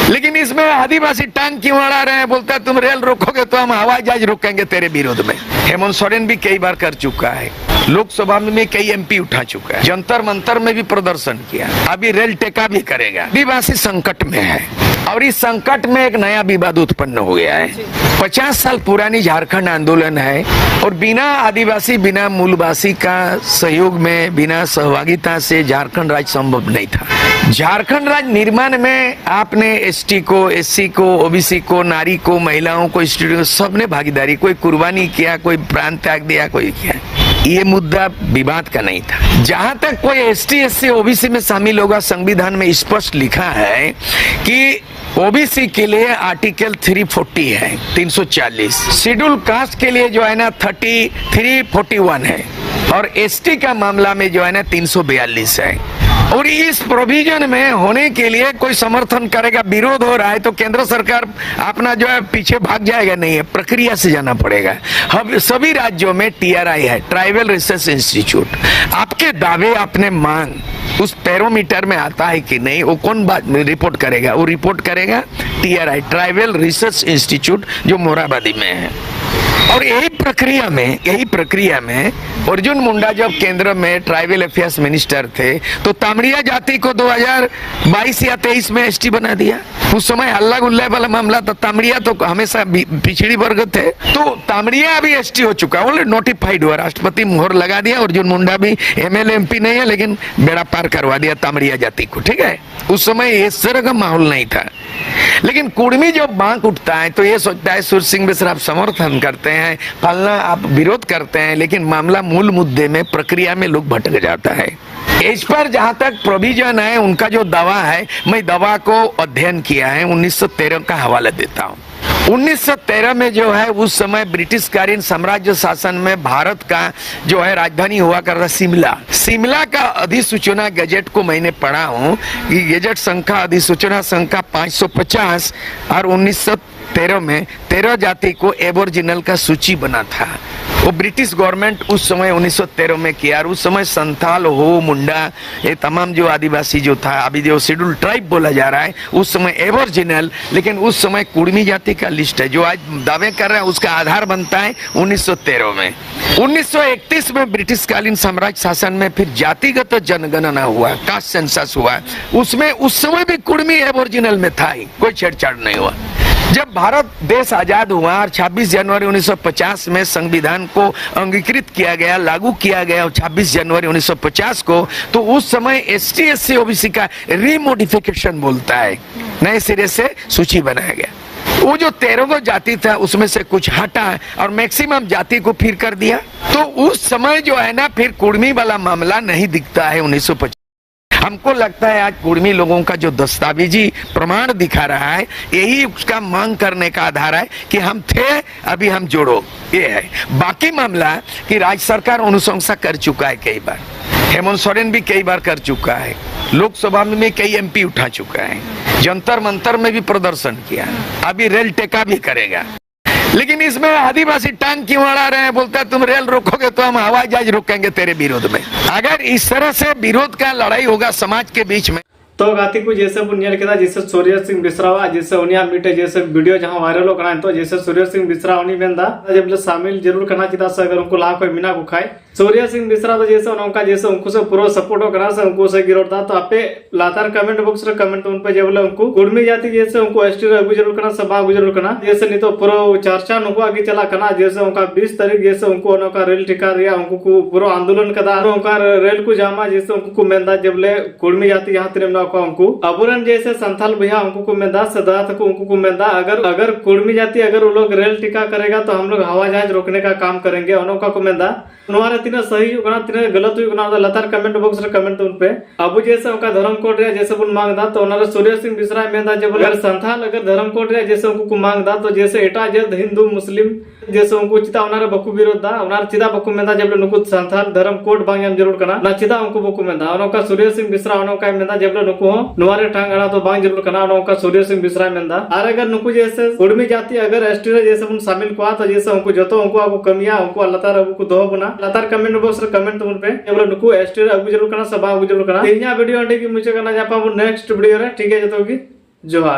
लेकिन इसमें आदिवासी टांग क्यों अड़ा रहे हैं? बोलता है तुम रेल रोकोगे तो हम हवाई जहाज रोकेंगे तेरे विरोध में। हेमंत सोरेन भी कई बार कर चुका है, लोकसभा में कई एमपी उठा चुका है, जंतर मंतर में भी प्रदर्शन किया, अभी रेल टेका भी करेगा। आदिवासी संकट में है और इस संकट में एक नया विवाद उत्पन्न हो गया है। 50 साल पुरानी झारखंड आंदोलन है और बिना आदिवासी बिना मूलवासी का सहयोग में, बिना सहभागिता से झारखंड राज्य संभव नहीं था। झारखंड राज्य निर्माण में आपने एसटी को, एससी को, ओबीसी को, नारी को, महिलाओं को, स्टूडेंट सबने भागीदारी, कोई कुर्बानी किया, कोई प्राण त्याग दिया, कोई किया। ये मुद्दा विवाद का नहीं था। जहां तक कोई एसटी, एससी, ओबीसी में शामिल होगा, संविधान में स्पष्ट लिखा है कि ओबीसी के लिए आर्टिकल 340 है, 340। शेड्यूल कास्ट के लिए जो है ना 341 है और एसटी का मामला में जो है ना 342 है। और इस प्रोविजन में होने के लिए कोई समर्थन करेगा, विरोध हो रहा है तो केंद्र सरकार अपना जो है पीछे भाग जाएगा, नहीं है, प्रक्रिया से जाना पड़ेगा। अब सभी राज्यों में टीआरआई है, ट्राइबल रिसर्च इंस्टीट्यूट। आपके दावे, आपने मांग उस पैरोमीटर में आता है कि नहीं, वो कौन बात रिपोर्ट करेगा? वो रिपोर्ट करेगा टीआरआई, ट्राइबल रिसर्च इंस्टीट्यूट, जो मोराबादी में है। और यही प्रक्रिया में अर्जुन मुंडा जब केंद्र में ट्राइबल अफेयर्स मिनिस्टर थे तो तामड़िया जाति को 2022 या 23 में एसटी बना दिया। उस समय हल्ला गुल्ला वाला मामला था। तामड़िया तो हमेशा पिछड़ी वर्ग थे, तो तामड़िया अभी एसटी हो चुका, ऑलरेडी नोटिफाइड हुआ, राष्ट्रपति मुहर लगा दिया। अर्जुन मुंडा भी एमएलए एमपी नहीं है लेकिन बेड़ा पार करवा दिया तामड़िया जाति को, ठीक है। उस समय इस तरह का माहौल नहीं था। लेकिन कुर्मी जब बांक उठता है तो ये सोचता है सूर्य सिंह मिश्र आप समर्थन करते हैं, फलना आप विरोध करते हैं, लेकिन मामला मूल मुद्दे में, प्रक्रिया में लोग भटक जाता है। इस पर जहां तक प्रोविजन है, उनका जो दवा है, मैं दवा को अध्ययन किया है, 1913 का हवाला देता हूं। 1913 में जो है उस समय ब्रिटिशकालीन साम्राज्य शासन में भारत का जो है राजधानी हुआ कर रहा शिमला का अधिसूचना गजट को मैंने पढ़ा हूँ कि गजट संख्या, अधिसूचना संख्या 550 और 1913 में 13 जाति को एबोरिजिनल का सूची बना था। वो ब्रिटिश गवर्नमेंट उस समय 1913 में किया और उस समय संथाल, हो, मुंडा, ये तमाम जो आदिवासी जो था, अभी जो शेड्यूल ट्राइब बोला जा रहा है, उस समय एबोरिजिनल, लेकिन उस समय कुर्मी जाति का लिस्ट है जो आज दावे कर रहे हैं, उसका आधार बनता है 1913 में। 1931 में ब्रिटिशकालीन साम्राज्य शासन में फिर जातिगत जनगणना हुआ, कास्ट सेंसस हुआ, उसमें उस समय भी कुर्मी एबोरिजिनल में था ही, कोई छेड़छाड़ नहीं हुआ। जब भारत देश आजाद हुआ और 26 जनवरी 1950 में संविधान को अंगीकृत किया गया, लागू किया गया 26 जनवरी 1950 को, तो उस समय एसटी, एससी, ओबीसी का रीमोडिफिकेशन बोलता है, नए सिरे से सूची बनाया गया। वो जो 13 जाति था उसमें से कुछ हटा और मैक्सिमम जाति को फिर कर दिया। तो उस समय जो है ना फिर कुर्मी वाला मामला नहीं दिखता है 1950। हमको लगता है आज कुर्मी लोगों का जो दस्तावेजी प्रमाण दिखा रहा है, यही उसका मांग करने का आधार है कि हम थे, अभी हम जोड़ो, ये है। बाकी मामला कि राज्य सरकार अनुशंसा कर चुका है कई बार, हेमंत सोरेन भी कई बार कर चुका है, लोकसभा में कई एमपी उठा चुका है, जंतर मंतर में भी प्रदर्शन किया, अभी रेल टेका भी करेगा। लेकिन इसमें आदिवासी टांग क्यों अड़ा रहे हैं? बोलता है तुम रेल रोकोगे तो हम हवाई जहाज रोकेंगे तेरे विरोध में। अगर इस तरह से विरोध का लड़ाई होगा समाज के बीच में तो गाती को जैसे बुनियाल के जैसे सूर्य सिंह बिसरावा जैसे उनिया मीटे जैसे वीडियो जहां वायरल हो करना तो जैसे सूर्य सिंह बिसरा उनी बेंदा जब शामिल जरूर करना चाहिए से अगर उनको ला कोई मीना को खाए सूर्य सिंह बिसरा तो जैसे उनका जैसे उनको से पूरा सपोर्ट हो करना से उनको से गिरोता तो आपे लातार कमेंट बॉक्स रे कमेंट उन पे जब उनको कुर्मी जाति जैसे उनको एसटी रे जरूर करना सभा जरूर करना जैसे नहीं तो पूरा चर्चा उनको आगे चला करना जैसे उनका 20 तारीख जैसे उनको उनका रेल टिका रिया उनको पूरा आंदोलन कदा उनका रेल को जामा जैसे उनको मेंदा जब ले कुर्मी जाति यहां तिरम ना को उनको अब जैसे संथाल भैया उनको को मेंदा सदात को उनको को मेंदा अगर कुर्मी जाति अगर वो लोग रेल टिका करेगा तो हम लोग हवा जहाज रोकने का काम करेंगे उनका को मेंदा नोरा तीना सही होना तीना गलत होना लतार कमेंट बॉक्स रे कमेंट उन पे अब जैसे उनका धर्म कोड रे जैसे बुन मांगदा तो उनरे सूर्य सिंह बिसरा मेंदा जब अगर संथाल अगर धर्म कोड रे जैसे उनको को मांगदा तो जैसे एटा जद हिंदू मुस्लिम जैसे उनको चिता उनरे बकु विरोध दा उनरे चिदा बकु मेंदा जब नुको संथाल धर्म कोड बांग हम जरूर करना ना चिदा उनको बकु मेंदा उनका सूर्य सिंह बिसरा उनका मेंदा जब नुको नोरे टांग अड़ा तो बांग जरूर करना उनका सूर्य सिंह बिसरा मेंदा और अगर नुको जैसे कुर्मी जाति अगर एसटी रे जैसे बुन शामिल को तो जैसे उनको जतो उनको आगो कमिया उनको लतार उनको दो बना लतार कमेंट बॉक्स रे कमेंट उन पे जब नुको एसटी रे अगु जरूर करना सभा अगु जरूर करना तीनया वीडियो अंडे की मुझे करना जापा नेक्स्ट वीडियो रे ठीक है जतो की जोहार।